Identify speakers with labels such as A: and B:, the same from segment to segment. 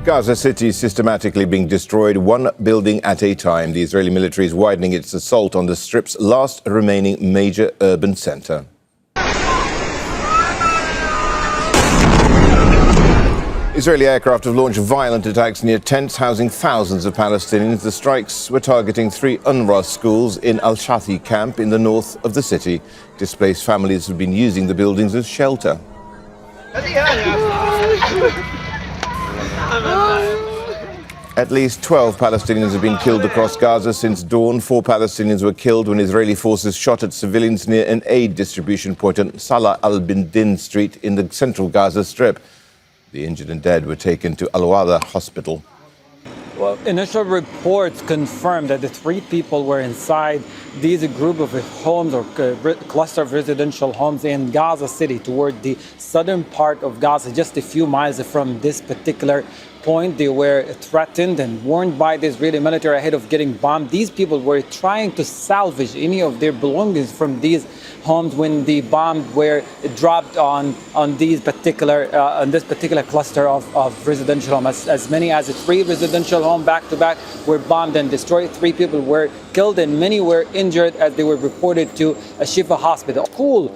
A: Gaza City is systematically being destroyed, one building at a time. The Israeli military is widening its assault on the Strip's last remaining major urban centre. Israeli aircraft have launched violent attacks near tents housing thousands of Palestinians. The strikes were targeting 3 UNRWA schools in Al-Shati camp in the north of the city. Displaced families have been using the buildings as shelter. At least 12 Palestinians have been killed across Gaza since dawn. 4 Palestinians were killed when Israeli forces shot at civilians near an aid distribution point on Salah al-Bindin Street in the central Gaza Strip. The injured and dead were taken to Al-ianah Hospital.
B: Well, initial reports confirmed that the 3 people were inside these group of homes or cluster of residential homes in Gaza City toward the southern part of Gaza, just a few miles from this particular point. They were threatened and warned by the Israeli military ahead of getting bombed. These people were trying to salvage any of their belongings from these homes when the bombs were dropped on this particular cluster of residential homes. As many as 3 residential homes back to back were bombed and destroyed. 3 people were killed and many were injured as they were reported to a Shifa hospital. School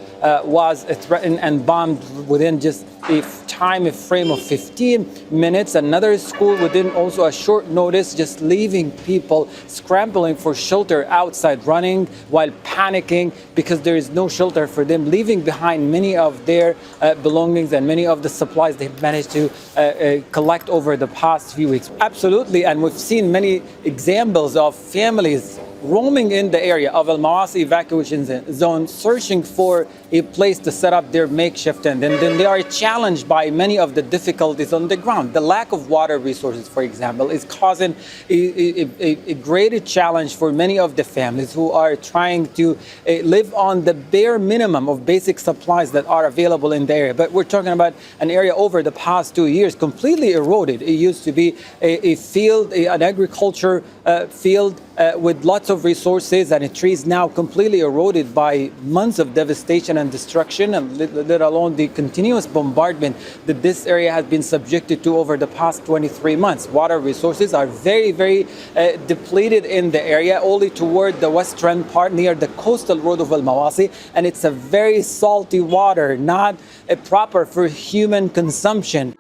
B: was threatened and bombed within just a time frame of 15 minutes. Another school within also a short notice, just leaving people scrambling for shelter outside, running while panicking because there is no shelter for them, leaving behind many of their belongings and many of the supplies they've managed to collect over the past few weeks. Absolutely, and we've seen many examples of families roaming in the area of Al-Mawasi evacuation zone, searching for a place to set up their makeshift tent. And then they are challenged by many of the difficulties on the ground. The lack of water resources, for example, is causing a greater challenge for many of the families who are trying to live on the bare minimum of basic supplies that are available in the area. But we're talking about an area over the past 2 years completely eroded. It used to be a field, an agriculture field with lots of resources, and it is now completely eroded by months of devastation and destruction, and let alone the continuous bombardment that this area has been subjected to over the past 23 months. Water resources are very, very depleted in the area, only toward the western part near the coastal road of Al-Mawasi, and it's a very salty water, not proper for human consumption.